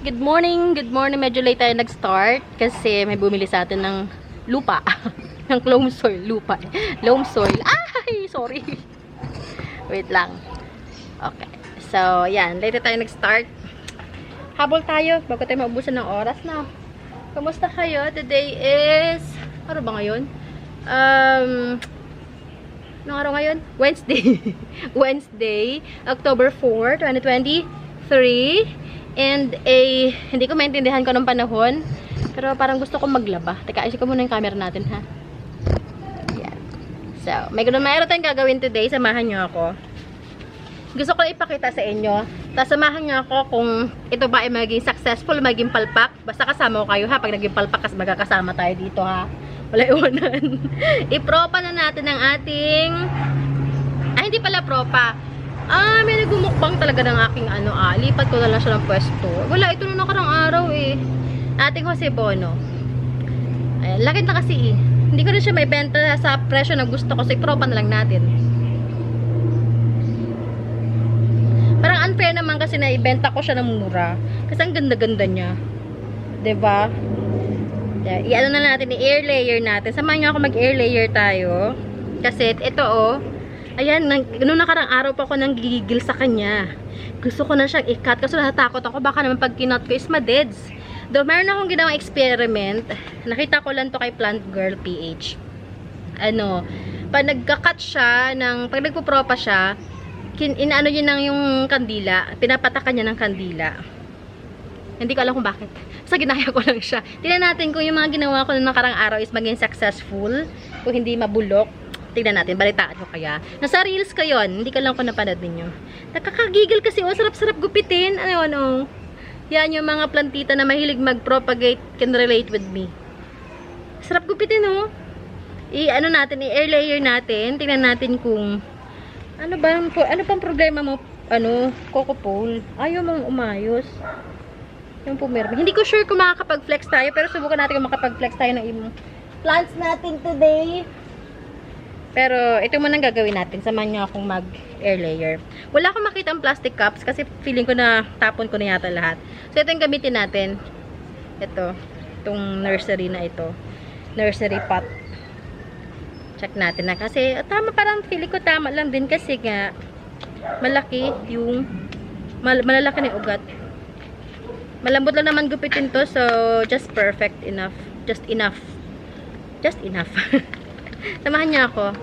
Good morning, good morning. Medyo late tayo nag-start kasi may bumili sa atin ng lupa. ng loam soil, lupa. Loam soil. Ay, sorry. Wait lang. Okay. So, yan. Late tayo nag-start. Habol tayo bago tayo maubusan ng oras na. Kamusta kayo? Today is, ano ba ngayon? Anong araw ngayon? Wednesday. Wednesday, October 4, 2023. And hindi ko maintindihan ko ng panahon. Pero parang gusto kong maglaba. Teka, ayusin ko muna yung camera natin, ha? Yan. So, mayroon tayong gagawin today. Samahan nyo ako. Gusto ko ipakita sa inyo. Tapos samahan nyo ako kung ito ba ay maging successful, maging palpak. Basta kasama ko kayo, ha? Pag naging palpak, kasi magkakasama tayo dito, ha? Wala iwanan. Ipropa na natin ang ating... Ay, hindi pala propa. May nagumukbang talaga ng aking lipat ko na lang siya ng pwesto. Wala, ito na nakarang araw eh. Ating Jose Bono. Ayan, lakit na kasi eh. Hindi ko rin siya may benta sa presyo na gusto ko. So, ipropa na lang natin. Parang unfair naman kasi na ibenta ko siya ng mura. Kasi ang ganda-ganda niya. Diba? I-ano na natin, i-air layer natin. Samahan niyo ako mag-air layer tayo. Kasi ito ayan, noong nakarang araw pa ako nang gigigil sa kanya. Gusto ko na siyang i-cut kasi natatakot ako. Baka naman pag kinot ko is madeds. Though meron akong ginawang experiment. Nakita ko lang to kay Plant Girl PH. Pag nagka-cut siya, pag nagpupropa siya, inaano niya nang yung kandila. Pinapatakan niya ng kandila. Hindi ko alam kung bakit. Sa ginaya ko lang siya. Tingnan natin kung yung mga ginawa ko noong nakarang araw is maging successful. Kung hindi mabulok. Tignan natin, balitaan ko kaya. Nasa reels ko yun. Hindi ko lang kung napanood ninyo. Nakakagigil kasi, sarap-sarap gupitin. Yan yung mga plantita na mahilig mag-propagate can relate with me. Sarap gupitin, natin, i-air layer natin. Tignan natin kung ano pang problema mo, Coco Pole. Ayaw mong umayos. Yung pumirma. Hindi ko sure kung makakapag-flex tayo, pero subukan natin kung makapag-flex tayo ng ibang plants natin today. Pero, ito muna ang gagawin natin. Samahan nyo akong mag-air layer. Wala akong makita ang plastic cups kasi feeling ko na tapon ko na yata lahat. So, ito yung gamitin natin. Itong nursery na ito. Nursery pot. Check natin na. Kasi, tama, parang feeling ko tama lang din kasi nga, malaki yung, malalaki na yung ugat. Malambot lang naman gupitin to. So, just perfect enough. Just enough. Just enough. Samahan niya ako.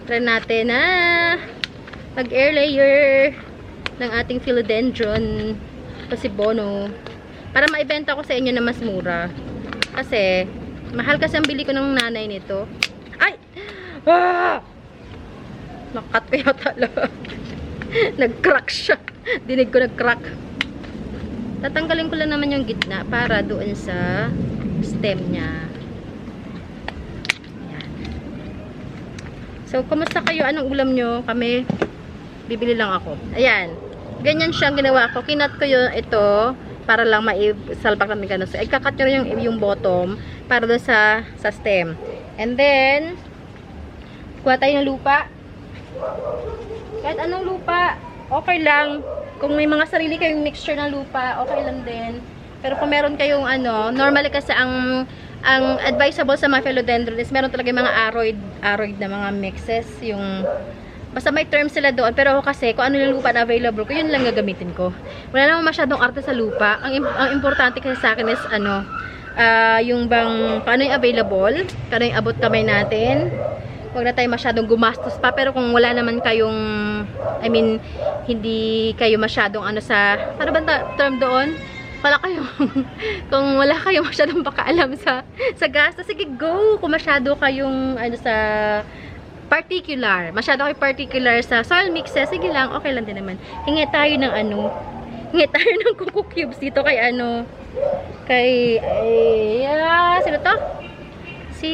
Try natin na mag-air layer ng ating philodendron Jose Bono. Para maibenta ko sa inyo na mas mura. Kasi, mahal kasi ang bili ko ng nanay nito. Ay! Nakat ko yata lang. Nag-crack siya. Dinig ko nag-crack. Tatanggalin ko lang naman yung gitna para doon sa stem niya. So, kumusta kayo? Anong ulam nyo? Kami, bibili lang ako. Ayan. Ganyan siyang ginawa ko. Kinat ko ito para lang maisalpak namin ganun. So, ikakat nyo yung bottom para doon sa stem. And then, kuha tayo ng lupa. Kahit anong lupa, okay lang. Kung may mga sarili kayong mixture ng lupa, okay lang din. Pero kung meron kayong normally kasi ang advisable sa mga philodendron is meron talaga mga aroid na mga mixes, basta may term sila doon, pero ako kasi kung ano yung lupa na available ko, yun lang gagamitin ko. Wala naman masyadong arte sa lupa. Ang importante kasi sa akin is yung bang paano yung available, paano yung abot kamay natin. Huwag na tayo masyadong gumastos pa, pero kung wala naman kayong hindi kayo masyadong ano ba term doon? Kung wala kayong masyadong pakaalam sa gastos, sige go! Kung masyado kayong sa masyado kayo particular sa soil mixes, sige lang, okay lang din naman. Hingi tayo ng coco cubes dito sino to? Si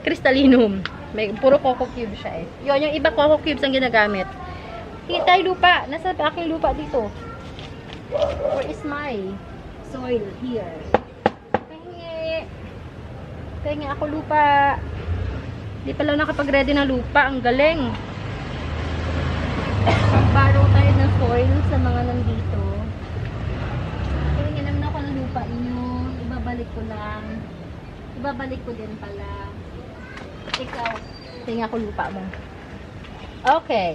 Crystallinum. May puro coco cube siya eh. Yung iba coco cubes ang ginagamit. Hingi tayo lupa. Nasa aking lupa dito. Where is my soil? Here. Pahingi ako lupa. Hindi pala nakapag-ready ng lupa. Ang galing. Borrow tayo ng soil sa mga nandito. lang. Ibabalik ko din pala. Ikaw, tingnan ko lupa mo. Okay.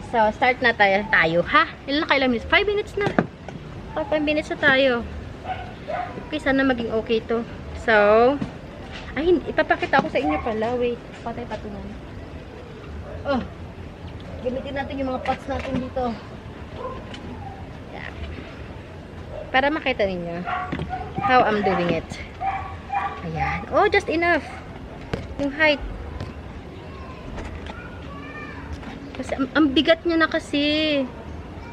So, start na tayo ha? Ilan na kailang minutes? 5 minutes na. 5 minutes na tayo. Okay, sana maging okay to. So, ay, ipapakita ko sa inyo pala. Wait, patay patungan. Oh, gamitin natin yung mga pots natin dito. Yeah. Para makita ninyo how I'm doing it. Ayan. Oh, just enough. Yung height. Kasi, ang bigat niya na kasi.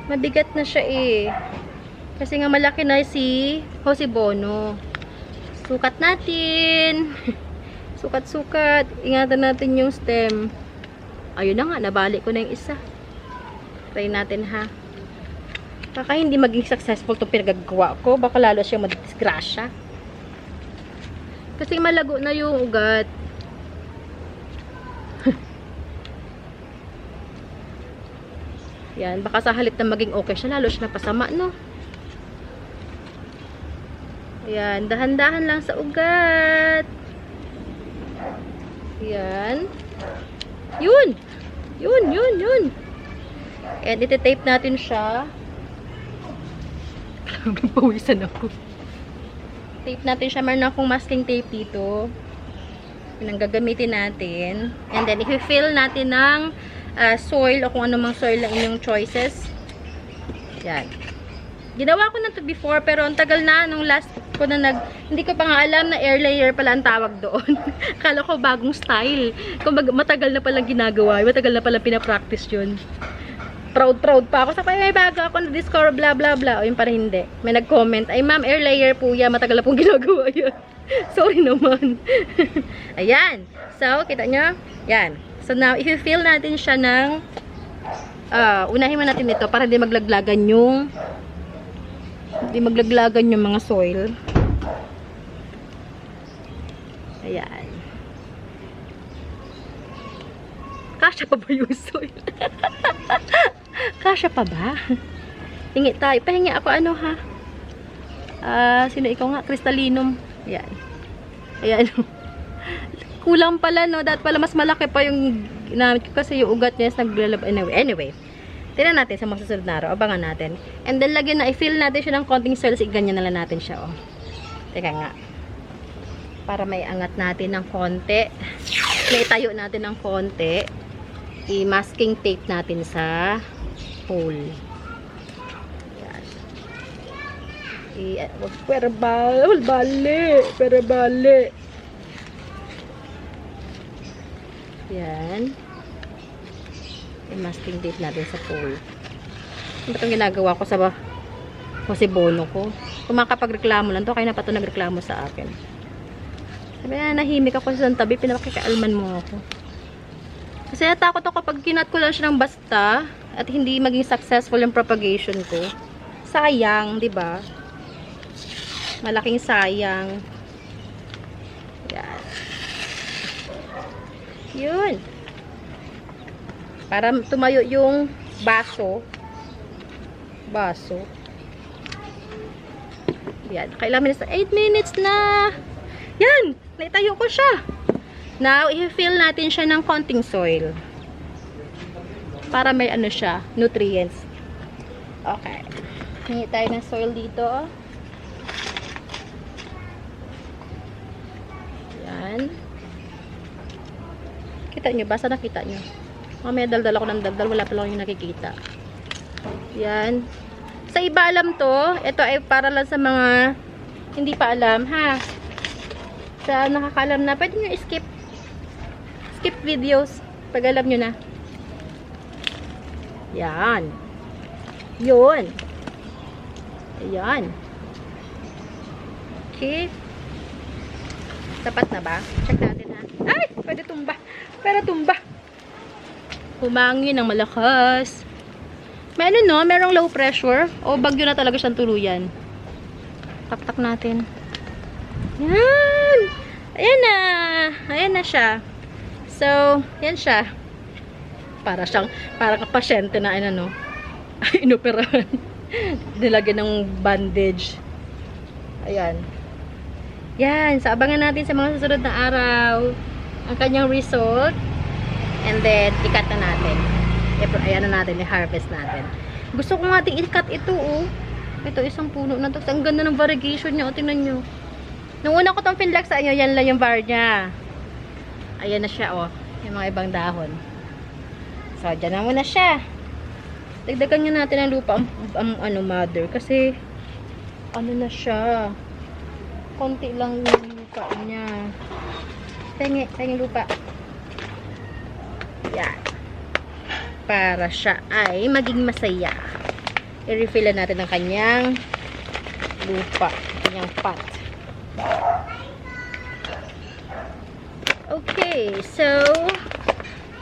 Mabigat na siya eh. Kasi nga malaki na si Jose Bono. Sukat natin. Sukat-sukat. Ingatan natin yung stem. Ayun na nga, nabalik ko na yung isa. Try natin ha. Baka hindi maging successful itong pinagagawa ko. Baka lalo siyang madisgrasya. Kasi malago na yung ugat. Yan, baka sa halip na maging okay siya, lalo siya napasama, no? Yan, dahan-dahan lang sa ugat. Yan. Yun! Yun! And iti-tape natin siya. Pawisan ako. Tape natin siya. Meron akong masking tape dito. Yun ang gagamitin natin. And then, i-fill natin ng soil o kung anumang soil na inyong choices. Yan. Ginawa ko na to before, pero ang tagal na nung last ko na hindi ko pa nga alam na air layer pala ang tawag doon. Akala ko bagong style. Kung matagal na palang ginagawa, matagal na palang pinapractice yun. Proud pa ako. Sa may bago ako na-discover, blah blah blah. O yun para hindi. May nag-comment, ay ma'am, air layer po yan. Matagal na pong ginagawa yan. Sorry naman. Ayan. So, kita nyo? Yan. So now, if you fill natin siya ng unahin mo natin ito para hindi maglaglagan yung mga soil. Ayan. Kasya pa ba yung soil? Kasya pa ba? Hingi tayo. Pahingi ako ano ha? Sino ikaw nga? Crystallinum. Ayan. Ayan. Kulang pala, no? Dapat pala mas malaki pa yung ginamit ko kasi yung ugat niya is naglalab. Anyway. Tignan natin sa mga susunod na araw. Abangan natin. And then, lagyan na, i-fill natin siya ng konting soil. Ganyan na lang natin siya, oh. Teka nga. Para may angat natin ng konti. May tayo natin ng konti. I-masking tape natin sa hole. Yan. Pero bali. Yan. I-masking tape natin sa pole. Ano ba itong ginagawa ko sa Jose Bono ko? Kung makapagreklamo lang to, kaya na pa ito nagreklamo sa akin. Sabi na, nahimik ako sa tabi, pinapakikaalman mo ako. Kasi natakot ako pag kinat ko lang siya ng basta at hindi maging successful yung propagation ko. Sayang, di ba? Malaking sayang. Yan. Yun. Para tumayo yung baso. Yan. Kailang minutes na? 8 minutes na. Yan. Naitayo ko siya. Now, i-fill natin siya ng konting soil. Para may ano siya, nutrients. Okay. Hingi tayo ng soil dito. Yan. Kita nyo ba? Saan nakita nyo? Mamaya daldal ako ng daldal. Wala pa lang yung nakikita. Yan. Sa iba alam to. Ito ay para lang sa mga hindi pa alam, ha? Sa nakakaalam na, pwede nyo skip videos pag alam nyo na. Yan. Yun. Ayan. Okay. Tapat na ba? Check natin, ha? Ay! Pwede tumba. Pwede tumba. Humangin ng malakas. May ano, no? Merong low pressure. O bagyo na talaga siyang tuluyan. Tak-tak natin. Yan! Ayan na! Ayan na siya. So, yan siya. Para kapasyente na, ano, inoperahan. Nilagyan ng bandage. Ayan. Yan, so abangan natin sa mga susunod na araw ang kanyang result. And then, i-cut na natin. Ayan na natin, i-harvest natin. Gusto ko nga i-cut ito, oh. Ito, isang puno na to. Ang ganda ng variegation niya, oh. Tingnan nyo. Nung una ko itong pinlak sa inyo, yan lang yung bar niya. Ayan na siya, oh. Yung mga ibang dahon. So, dyan na muna siya. Dagdagan nyo natin ang lupa, ang mother. Kasi, ano na siya. Konti lang yung lupa niya. Tingin lupa. Yan. Para siya ay maging masaya. I-refill natin ang kanyang lupa. Kanyang pot. Okay, so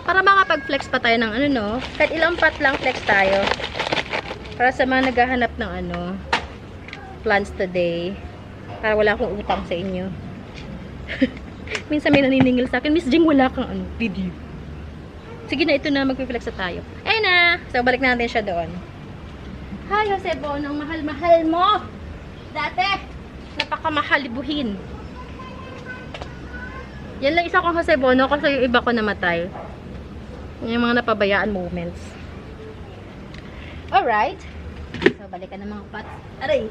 para makapag-flex pa tayo ng ano, no? Kahit ilang pot lang flex tayo. Para sa mga naghahanap ng ano, plans today. Para wala akong utang sa inyo. Minsan may naniningil sa akin, Miss Jing, wala kang ano, video. Sige na, ito na, mag-flex na tayo. Ayun na! So, balik natin siya doon. Hi, Jose Bonong, mahal-mahal mo! Dati, napakamahalibuhin. Yan lang isa kong Jose Bono kasi yung iba ko namatay. Yung mga napabayaan moments. Alright. So, balikan ng mga pots. Aray.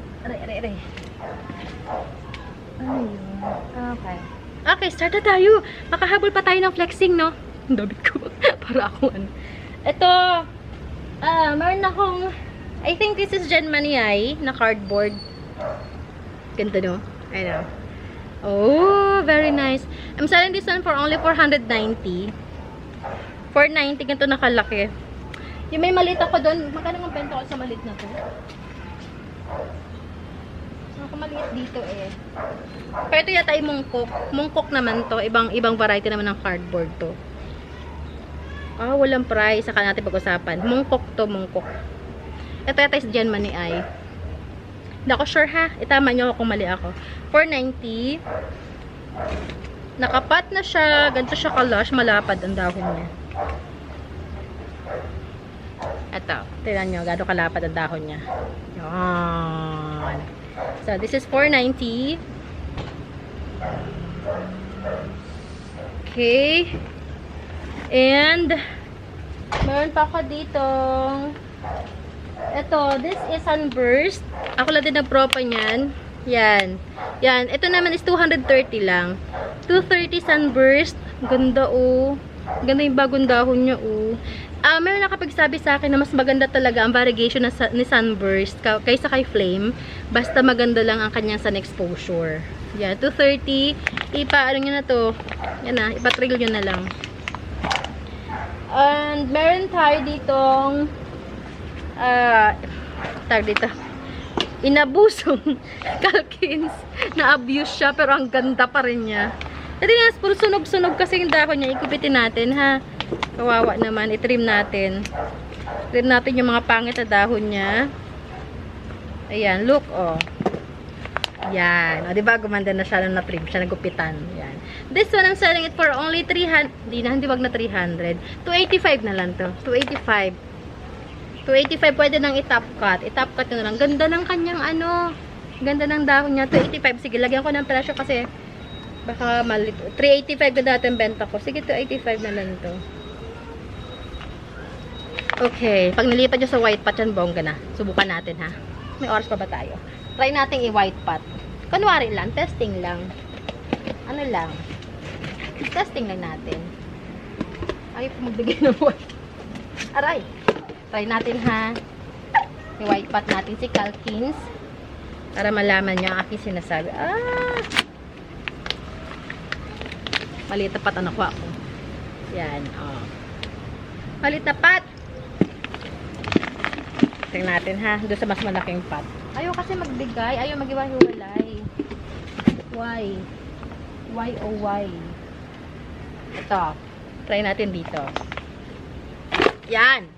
Ayun. Okay. Okay, start na tayo. Makahabol pa tayo ng flexing, no? Ang dabit ko. Para ako, ano. Ito, meron akong, I think this is Gen Maniay na cardboard. Ganda, no? I know. Oh, very nice. I'm selling this one for only 490. 490 ganito nakalaki. Yung may maliit ako doon, magkano ang benta ko sa maliit na to? Ako maliit dito eh. Pero ito yata ay mungkok. Mungkok naman to. Ibang variety naman ng cardboard to. Ah, walang price. Saka natin pag-usapan. Mungkok to, mungkok. Ito yata is Gen Money ay. Hindi ako sure ha. Itama nyo ako kung mali ako. 490. Nakapat na siya. Ganito siya kalash. Malapad ang dahon niya. Ito. Tignan nyo. Gano'ng kalapad ang dahon niya. Yan. So, this is 490. Okay. And, meron pa ako ditong ito, this is Sunburst. Ako lang din nag-propa niyan. Yan. Yan. Ito naman is 230 lang. 230 Sunburst. Ganda, oh. Ganda yung bagong dahon niya, oh. Meron nakapagsabi sa akin na mas maganda talaga ang variegation ni Sunburst kaysa kay Flame. Basta maganda lang ang kanyang sun exposure. Yan. 230. Ano nyo na to? Yan na. Ipa-trail nyo na lang. And, meron tayo ditong tag dito, inabusong Calkins. Na-abuse siya pero ang ganda pa rin niya. Kasi nga, puro sunog-sunog kasi yung dahon niya. Ikupitin natin, ha. Kawawa naman. I-trim natin. Trim natin yung mga pangit na dahon niya. Ayan, look, oh. Yan. O, diba, gumanda na siya nung na-trim siya, nagupitan. Yan. This one, I'm selling it for only 300. Hindi wag na 300. 285 na lang to. 285. 285 pwede nang i-top cut. I-top cut nyo na lang. Ganda ng kanyang ano. Ganda ng dahon niya. 285. Sige, lagyan ko ng presyo kasi baka malit. 385 na dati ang benta ko. Sige, 285 na lang to. Okay. Pag nilipat nyo sa white pot yan, bongga na. Subukan natin, ha. May oras pa ba tayo? Try natin i-white pot. Kunwari lang. Testing lang. Ano lang. Testing lang natin. Ayaw po magbigay ng white. Aray. Try natin, ha. I-white pot natin si Calkins. Para malaman niyo ang aking sinasabi. Maliit na pot ang nakuha ko. Yan, oh. Maliit na pot. Tingnan natin, ha. Doon sa mas malaking pot. Ayaw kasi magbigay. Ayaw mag-iwahiwalay. Why? Why, oh why? Ito. Try natin dito. Yan.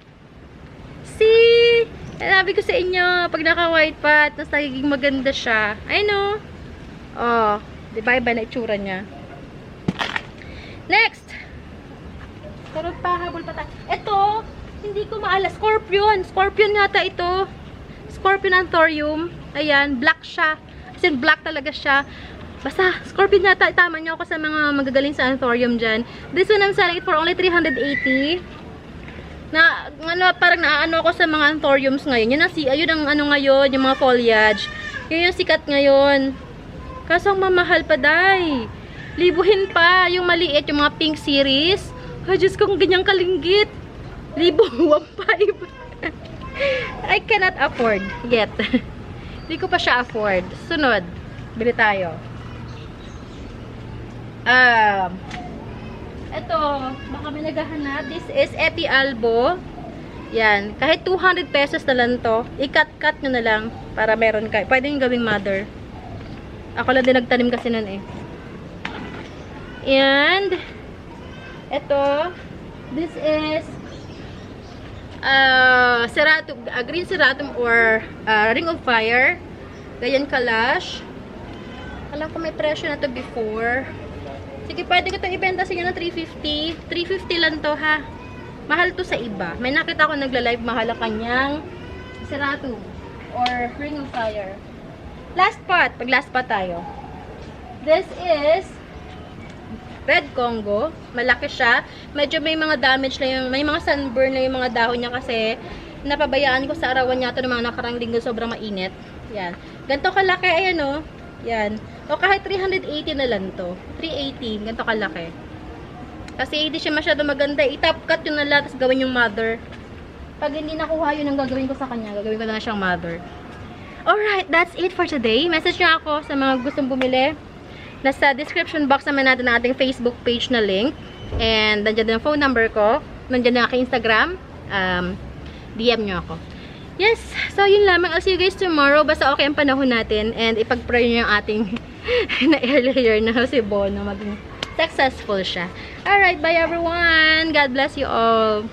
See? Sabi ko sa inyo, pag naka-white pot, tapos nagiging maganda siya. I know. Oh, diba iba na itsura niya. Next. Pero pahabol pa tayo. Ito, hindi ko maala. Scorpion. Scorpion yata ito. Scorpion Anthurium. Ayan, black siya. As in, black talaga siya. Basta, Scorpion yata, tama niyo ako sa mga magagaling sa Anthurium dyan. This one, I'm selling it for only 380. Parang naaano ako sa mga Anthuriums ngayon. Ayun ang ano ngayon, yung mga foliage. Yun yung sikat ngayon. Kaso ang mamahal pa, day. Libuhin pa, yung maliit, yung mga pink series. Ay, Diyos ko, kung ganyang kalinggit. 1,500. I cannot afford yet. Hindi ko pa siya afford. Sunod, bili tayo. Ito, baka may naghahanap. This is Epi Albo. Yan. Kahit 200 pesos na lang to. I-cut-cut nyo na lang para meron kayo. Pwede yung gawing mother. Ako lang din nagtanim kasi nun eh. And, ito, this is green ceratum or ring of fire. Ganyan kalash. Alam ko may presyo na to before. Sige, pwede ko itong ibenta sa inyo ng 350. 350 lang to, ha. Mahal to sa iba. May nakita ko nagla-live, mahal ang kanyang ceratum or ring of fire. Last pot. Pag last pot tayo. This is Red Congo. Malaki siya. Medyo may mga damage na yung, may mga sunburn na yung mga dahon niya kasi napabayaan ko sa arawan niya ito ng mga nakarang linggo, sobrang mainit. Yan. Ganito kalaki, ayan o. Yan. O kahit 380 na lang to. 380. Ganito kalaki. Kasi hindi siya masyado maganda. I-top cut yun na lang, tapos gawin yung mother. Pag hindi nakuha yun ang gagawin ko sa kanya, gagawin ko na siyang mother. Alright, that's it for today. Message nyo ako sa mga gustong bumili. Nasa description box naman natin ang ating Facebook page na link. And nandiyan din ang phone number ko. Nandiyan din ang aking Instagram. DM nyo ako. Yes, so yun lamang. I'll see you guys tomorrow. Basta okay ang panahon natin. And ipag-pray nyo yung ating na air layer na si Bono. Maging successful siya. Alright, bye everyone. God bless you all.